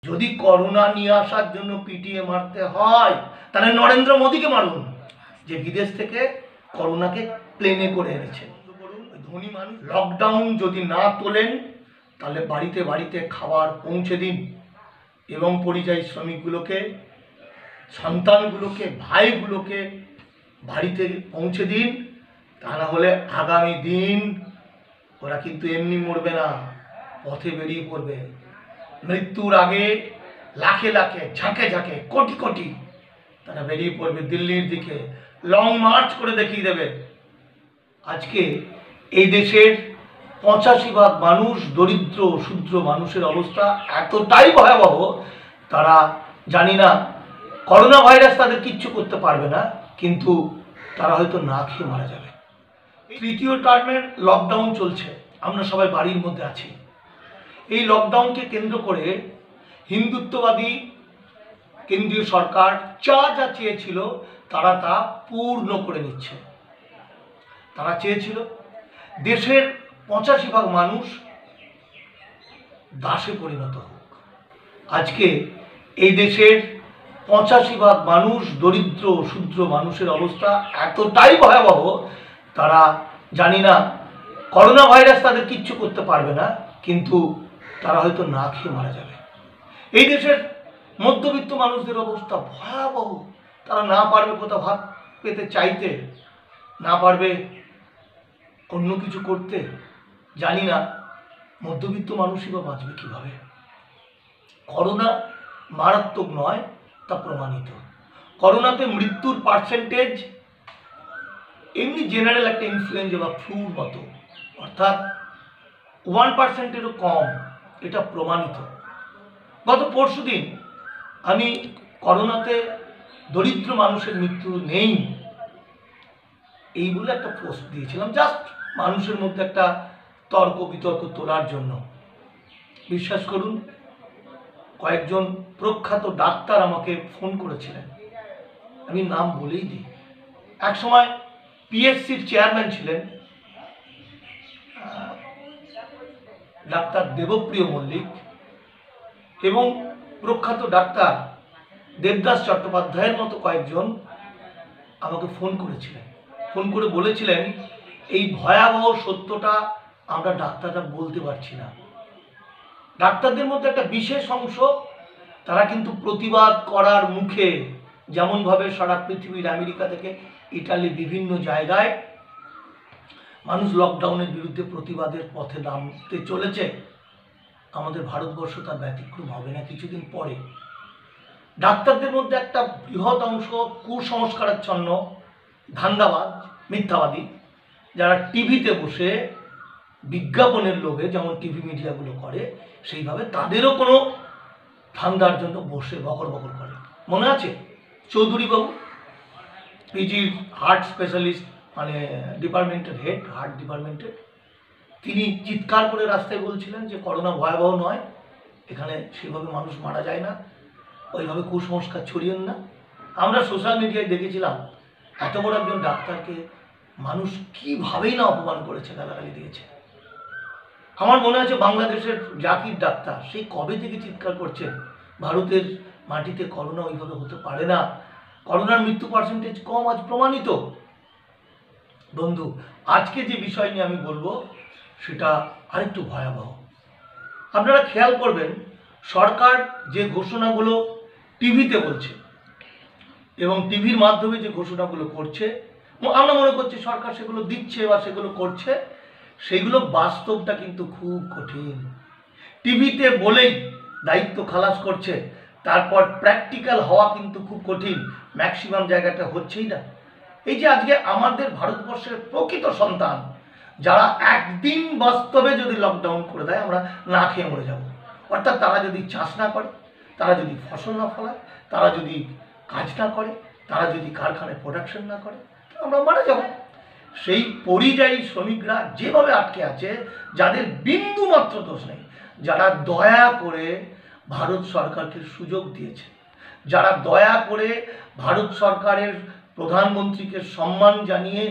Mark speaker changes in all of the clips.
Speaker 1: যদি করোনা নিয়ে আসার জন্য পিটিয়ে মারতে হয় তাহলে নরেন্দ্র মোদীকে মারুন, যে বিদেশ থেকে করোনাকে প্লেনে করে এনেছে। ধনী মানুষ লকডাউন যদি না তোলেন তাহলে বাড়িতে বাড়িতে খাবার পৌঁছে দিন এবং পরিযায়ী শ্রমিকগুলোকে, সন্তানগুলোকে, ভাইগুলোকে বাড়িতে পৌঁছে দিন। তা না হলে আগামী দিন ওরা কিন্তু এমনি মরবে না, পথে বেরিয়ে পড়বে। মৃত্যুর আগে লাখে লাখে, ঝাঁকে ঝাঁকে, কোটি কোটি তারা বেরিয়ে পড়বে দিল্লির দিকে, লং মার্চ করে দেখিয়ে দেবে। আজকে এই দেশের 85% মানুষ, দরিদ্র ক্ষুদ্র মানুষের অবস্থা এতটাই ভয়াবহ, তারা জানি না করোনা ভাইরাস তাদের কিচ্ছু করতে পারবে না, কিন্তু তারা হয়তো না খেয়ে মারা যাবে। তৃতীয় টার্মের লকডাউন চলছে, আমরা সবাই বাড়ির মধ্যে আছি। এই লকডাউনকে কেন্দ্র করে হিন্দুত্ববাদী কেন্দ্রীয় সরকার যা যা চেয়েছিল তারা তা পূর্ণ করে নিচ্ছে। তারা চেয়েছিল দেশের 85% মানুষ দাসে পরিণত হোক। আজকে এই দেশের 85% মানুষ, দরিদ্র ক্ষুদ্র মানুষের অবস্থা এতটাই ভয়াবহ, তারা জানি না করোনা ভাইরাস তাদের কিচ্ছু করতে পারবে না, কিন্তু তারা হয়তো না খেয়ে মারা যাবে। এই দেশের মধ্যবিত্ত মানুষদের অবস্থা ভয়াবহ, তারা না পারবে কোথাও ভাত পেতে চাইতে, না পারবে অন্য কিছু করতে। জানি না মধ্যবিত্ত মানুষই বা বাঁচবে কীভাবে। করোনা মারাত্মক নয় তা প্রমাণিত। করোনাতে মৃত্যুর পার্সেন্টেজ এমনি জেনারেল একটা ইনফ্লুয়েঞ্জা বা ফ্লুর মতো, অর্থাৎ 1%-এরও কম, এটা প্রমাণিত। গত পরশুদিন আমি করোনাতে দরিদ্র মানুষের মৃত্যু নেই এই বলে একটা পোস্ট দিয়েছিলাম, জাস্ট মানুষের মধ্যে একটা তর্ক বিতর্ক তোলার জন্য। বিশ্বাস করুন, কয়েকজন প্রখ্যাত ডাক্তার আমাকে ফোন করেছিলেন, আমি নাম বলেই দিই। একসময় পিএসসির চেয়ারম্যান ছিলেন ডাক্তার দেবপ্রিয় মল্লিক, এবং প্রখ্যাত ডাক্তার দেবদাস চট্টোপাধ্যায়ের মতো কয়েকজন আমাকে ফোন করেছিলেন। ফোন করে বলেছিলেন এই ভয়াবহ সত্যটা আমরা ডাক্তাররা বলতে পারছি না। ডাক্তারদের মধ্যে একটা বিশেষ অংশ, তারা কিন্তু প্রতিবাদ করার মুখে, যেমনভাবে সারা পৃথিবীর আমেরিকা থেকে ইটালি বিভিন্ন জায়গায় মানুষ লকডাউনের বিরুদ্ধে প্রতিবাদের পথে নামতে চলেছে, আমাদের ভারতবর্ষ তার ব্যতিক্রম হবে না কিছুদিন পরে। ডাক্তারদের মধ্যে একটা বৃহৎ অংশ কুসংস্কারাচ্ছন্ন, ধান্দাবাজ, মিথ্যাবাদী, যারা টিভিতে বসে বিজ্ঞাপনের লোভে, যেমন টিভি মিডিয়াগুলো করে সেইভাবে তাদেরও কোনো ধান্দার জন্য বসে বকর বকর করে। মনে আছে চৌধুরীবাবু, পিজির হার্ট স্পেশালিস্ট, মানে ডিপার্টমেন্টের হেড, হার্ট ডিপার্টমেন্টের, তিনি চিৎকার করে রাস্তায় বলছিলেন যে করোনা ভয়াবহ নয়, এখানে সেভাবে মানুষ মারা যায় না, ওইভাবে কুসংস্কার ছড়িয়েন না। আমরা সোশ্যাল মিডিয়ায় দেখেছিলাম এত বড় একজন ডাক্তারকে মানুষ কীভাবেই না অপমান করেছে, গালাগালি দিয়েছে। আমার মনে আছে বাংলাদেশের জাকির ডাক্তার সেই কবে থেকে চিৎকার করছেন ভারতের মাটিতে করোনা ওইভাবে হতে পারে না, করোনার মৃত্যু পার্সেন্টেজ কম, আজ প্রমাণিত। বন্ধু, আজকে যে বিষয় নিয়ে আমি বলবো সেটা আরেকটু ভয়াবহ। আপনারা খেয়াল করবেন, সরকার যে ঘোষণাগুলো টিভিতে বলছে এবং টিভির মাধ্যমে যে ঘোষণাগুলো করছে, আমরা মনে করছি সরকার সেগুলো দিচ্ছে বা সেগুলো করছে, সেগুলো বাস্তবটা কিন্তু খুব কঠিন। টিভিতে বলেই দায়িত্ব খালাস করছে, তারপর প্র্যাকটিক্যাল হওয়া কিন্তু খুব কঠিন, ম্যাক্সিমাম জায়গাটা হচ্ছেই না। এই যে আজকে আমাদের ভারতবর্ষের প্রকৃত সন্তান, যারা একদিন বাস্তবে যদি লকডাউন করে দেয় আমরা না খেয়ে মরে যাব, অর্থাৎ তারা যদি চাষ না করে, তারা যদি ফসল না ফলায়, তারা যদি কাজ না করে, তারা যদি কারখানায় প্রোডাকশন না করে, আমরা মারা যাব। সেই পরিযায়ী শ্রমিকরা যেভাবে আটকে আছে, যাদের বিন্দু মাত্র দোষ নেই, যারা দয়া করে ভারত সরকারকে সুযোগ দিয়েছে, যারা দয়া করে ভারত সরকারের প্রধানমন্ত্রীকে সম্মান জানিয়ে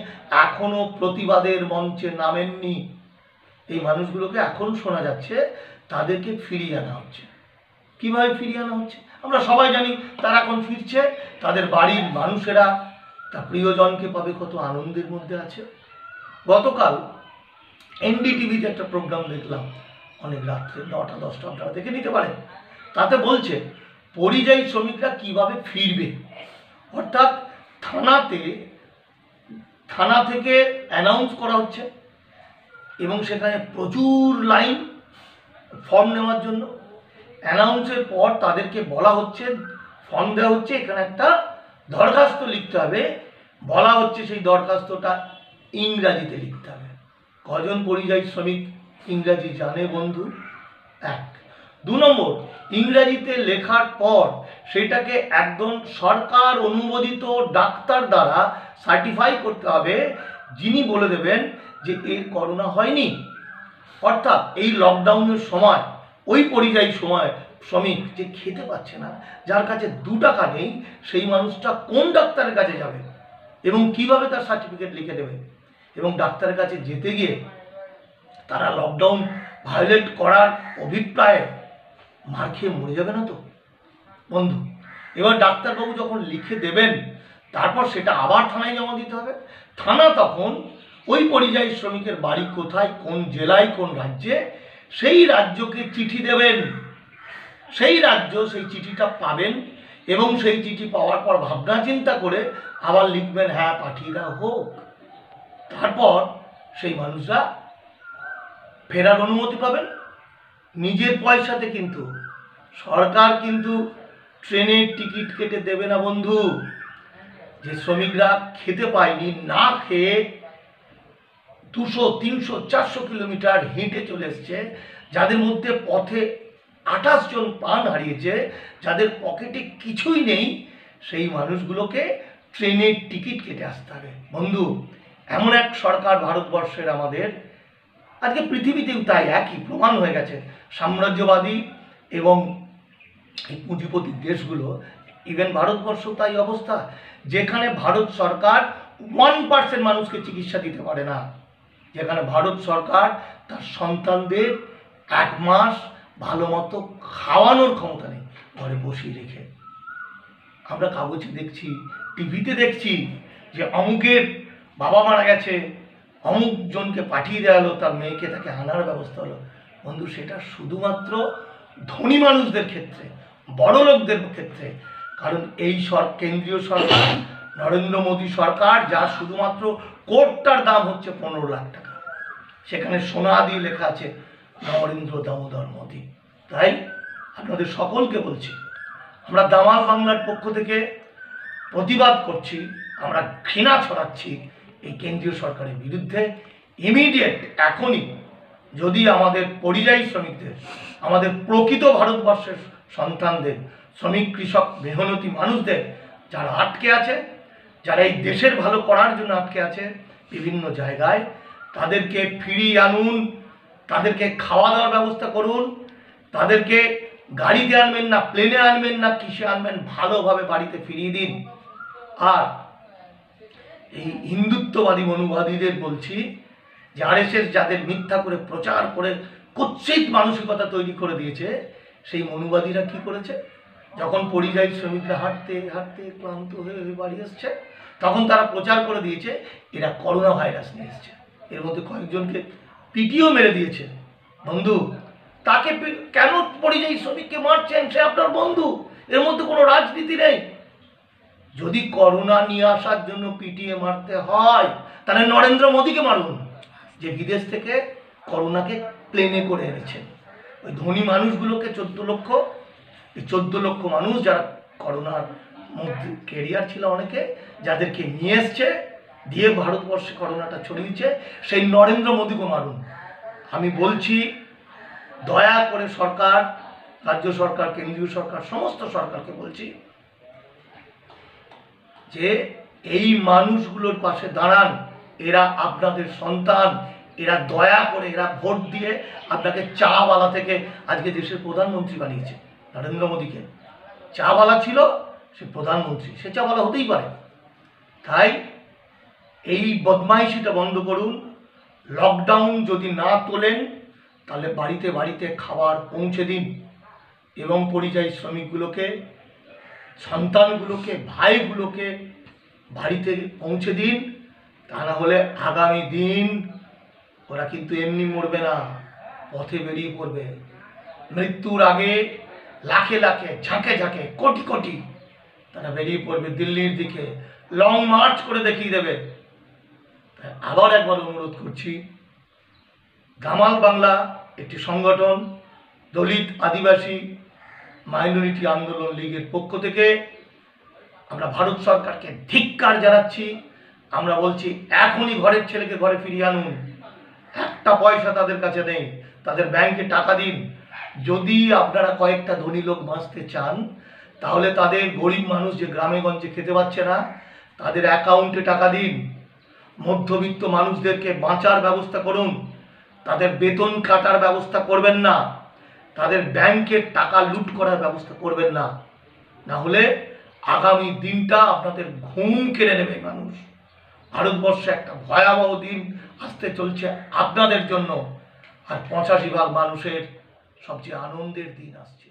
Speaker 1: এখনো প্রতিবাদের মঞ্চে নামেননি, এই মানুষগুলোকে এখন শোনা যাচ্ছে তাদেরকে ফিরিয়ে আনা হচ্ছে। কিভাবে ফিরিয়ে আনা হচ্ছে? আমরা সবাই জানি তারা এখন ফিরছে, তাদের বাড়ির মানুষেরা তার প্রিয়জনকে পাবে, কত আনন্দের মধ্যে আছে। গতকাল এনডিটিভিতে একটা প্রোগ্রাম দেখলাম, অনেক রাত্রে 9টা 10টা, আপনারা দেখে নিতে পারেন। তাতে বলছে পরিযায়ী শ্রমিকরা কিভাবে ফিরবে, অর্থাৎ থানা থেকে অ্যানাউন্স করা হচ্ছে এবং সেখানে প্রচুর লাইন ফর্ম নেওয়ার জন্য। অ্যানাউন্সের পর তাদেরকে বলা হচ্ছে, ফর্ম দেওয়া হচ্ছে, এখানে একটা দরখাস্ত লিখতে হবে, বলা হচ্ছে সেই দরখাস্তটা ইংরাজিতে লিখতে হবে। কজন পরিযায়ী শ্রমিক ইংরাজি জানে বন্ধু? 1। 2 নম্বর, ইংরাজিতে লেখার পর সেটাকে একদম সরকার অনুমোদিত ডাক্তার দ্বারা সার্টিফাই করতে হবে, যিনি বলে দেবেন যে এর করোনা হয়নি। অর্থাৎ এই লকডাউনের সময় ওই পরিযায়ী শ্রমিক যে খেতে পাচ্ছে না, যার কাছে 2 টাকা নেই, সেই মানুষটা কোন ডাক্তারের কাছে যাবে এবং কিভাবে তার সার্টিফিকেট লিখে দেবে? এবং ডাক্তারের কাছে যেতে গিয়ে তারা লকডাউন ভায়োলেট করার অভিপ্রায়ে মার খেয়ে মরে যাবে না তো বন্ধু? এবার ডাক্তারবাবু যখন লিখে দেবেন, তারপর সেটা আবার থানায় জমা দিতে হবে। থানা তখন ওই পরিযায়ী শ্রমিকের বাড়ি কোথায়, কোন জেলায়, কোন রাজ্যে, সেই রাজ্যকে চিঠি দেবেন। সেই রাজ্য সেই চিঠিটা পাবেন এবং সেই চিঠি পাওয়ার পর ভাবনা চিন্তা করে আবার লিখবেন হ্যাঁ পাঠিয়ে দেওয়া হোক। তারপর সেই মানুষরা ফেরার অনুমতি পাবেন নিজের পয়সাতে। কিন্তু সরকার কিন্তু ট্রেনের টিকিট কেটে দেবে না বন্ধু। যে শ্রমিকরা খেতে পায়নি, না খেয়ে 200, 300, 400 কিলোমিটার হেঁটে চলে এসছে, যাদের মধ্যে পথে 28 জন প্রাণ হারিয়েছে, যাদের পকেটে কিছুই নেই, সেই মানুষগুলোকে ট্রেনের টিকিট কেটে আসতে হবে বন্ধু। এমন এক সরকার ভারতবর্ষের আমাদের, আজকে পৃথিবীতেও তাই একই প্রমাণ হয়ে গেছে। সাম্রাজ্যবাদী এবং এই পুঁজিপতি দেশগুলো, ইভেন ভারতবর্ষ তাই অবস্থা, যেখানে ভারত সরকার 1% মানুষকে চিকিৎসা দিতে পারে না, যেখানে ভারত সরকার তার সন্তানদের 1 মাস ভালো মতো খাওয়ানোর ক্ষমতা নেই, ঘরে বসিয়ে রেখে। আমরা কাগজে দেখছি, টিভিতে দেখছি যে অমুকের বাবা মারা গেছে, অমুক জনকে পাঠিয়ে দেওয়া হলো, তার মেয়েকে তাকে আনার ব্যবস্থা হলো। বন্ধু, সেটা শুধুমাত্র ধনী মানুষদের ক্ষেত্রে, বড় লোকদের ক্ষেত্রে। কারণ এই কেন্দ্রীয় সরকার, নরেন্দ্র মোদী সরকার, যার শুধুমাত্র কোটটার দাম হচ্ছে 15 লাখ টাকা, সেখানে সোনা দিয়ে লেখা আছে নরেন্দ্র দামোদর মোদী। তাই আপনাদের সকলকে বলছি, আমরা দামাল বাংলার পক্ষ থেকে প্রতিবাদ করছি, আমরা ঘৃণা ছড়াচ্ছি এই কেন্দ্রীয় সরকারের বিরুদ্ধে। ইমিডিয়েট এখনই যদি আমাদের পরিযায়ী শ্রমিকদের, আমাদের প্রকৃত ভারতবর্ষের সন্তানদের, শ্রমিক কৃষক মেহনতি মানুষদের যারা আটকে আছে, যারা এই দেশের ভালো করার জন্য আটকে আছে বিভিন্ন জায়গায়, তাদেরকে ফিরিয়ে আনুন, তাদেরকে খাওয়া দাওয়ার ব্যবস্থা করুন, তাদেরকে গাড়িতে আনবেন না, প্লেনে আনবেন না, কিসে আনবেন, ভালোভাবে বাড়িতে ফিরিয়ে দিন। আর এই হিন্দুত্ববাদী মনুবাদীদের বলছি যে আরএসএস যাদের মিথ্যা করে প্রচার করে কুৎসিত মানসিকতা তৈরি করে দিয়েছে, সেই মনুবাদীরা কি করেছে, যখন পরিযায়ী শ্রমিকরা হাঁটতে হাঁটতে ক্লান্ত হয়ে বাড়ি আসছে, তখন তারা প্রচার করে দিয়েছে এরা করোনা ভাইরাস নিয়ে এসছে। এর মধ্যে কয়েকজনকে পিটিও মেরে দিয়েছে। বন্ধু, তাকে কেন পরিযায়ী শ্রমিককে মারছেন? সে আপনার বন্ধু, এর মধ্যে কোনো রাজনীতি নেই। যদি করোনা নিয়ে আসার জন্য পিটিয়ে মারতে হয়, তাহলে নরেন্দ্র মোদীকে মারুন, যে বিদেশ থেকে করোনাকে প্লেনে করে এনেছেন। ওই ধনী মানুষগুলোকে 14 লক্ষ মানুষ যারা করোনার মধ্যে ক্যারিয়ার ছিল অনেকে, যাদেরকে নিয়ে এসছে, দিয়ে ভারতবর্ষে করোনাটা ছড়িয়েছে, সেই নরেন্দ্র মোদীকে মারুন। আমি বলছি, দয়া করে সরকার, রাজ্য সরকার, কেন্দ্রীয় সরকার, সমস্ত সরকারকে বলছি যে এই মানুষগুলোর পাশে দাঁড়ান। এরা আপনাদের সন্তান, এরা দয়া করে, এরা ভোট দিয়ে আপনাকে চাওয়ালা থেকে আজকে দেশের প্রধানমন্ত্রী বানিয়েছে। নরেন্দ্র মোদীকে চাওয়ালা ছিল, সে প্রধানমন্ত্রী, সে চাওয়ালা হতেই পারে। তাই এই বদমাইশিটা বন্ধ করুন। লকডাউন যদি না তোলেন, তাহলে বাড়িতে বাড়িতে খাবার পৌঁছে দিন। এবং পরিযায়ী শ্রমিকগুলোকে, সন্তানগুলোকে, ভাইগুলোকে বাড়িতে পৌঁছে দিন। তা না হলে আগামী দিন ওরা কিন্তু এমনি মরবে না, পথে বেরিয়ে পড়বে। মৃত্যুর আগে লাখে লাখে, ঝাঁকে ঝাঁকে, কোটি কোটি তারা বেরিয়ে পড়বে দিল্লির দিকে, লং মার্চ করে দেখিয়ে দেবে। তাই আবার একবার অনুরোধ করছি, দামাল বাংলা একটি সংগঠন, দলিত আদিবাসী মাইনরিটি আন্দোলন লীগের পক্ষ থেকে আমরা ভারত সরকারকে ধিক্কার জানাচ্ছি। আমরা বলছি এখনই ঘরের ছেলেকে ঘরে ফিরিয়ে আনুন। একটা পয়সা তাদের কাছে নেই, তাদের ব্যাংকে টাকা দিন। যদি আপনারা কয়েকটা ধনী লোক বাঁচতে চান, তাহলে তাদের গরিব মানুষ যে গ্রামে গঞ্জে খেতে পাচ্ছে না, তাদের অ্যাকাউন্টে টাকা দিন। মধ্যবিত্ত মানুষদেরকে বাঁচার ব্যবস্থা করুন, তাদের বেতন কাটার ব্যবস্থা করবেন না, তাদের ব্যাংকের টাকা লুট করার ব্যবস্থা করবেন না। না হলে আগামী দিনটা আপনাদের ঘুম কেড়ে নেবে মানুষ। ভারতবর্ষে একটা ভয়াবহ দিন আসতে চলছে আপনাদের জন্য, আর 85 ভাগ মানুষের সবচেয়ে আনন্দের দিন আসছে।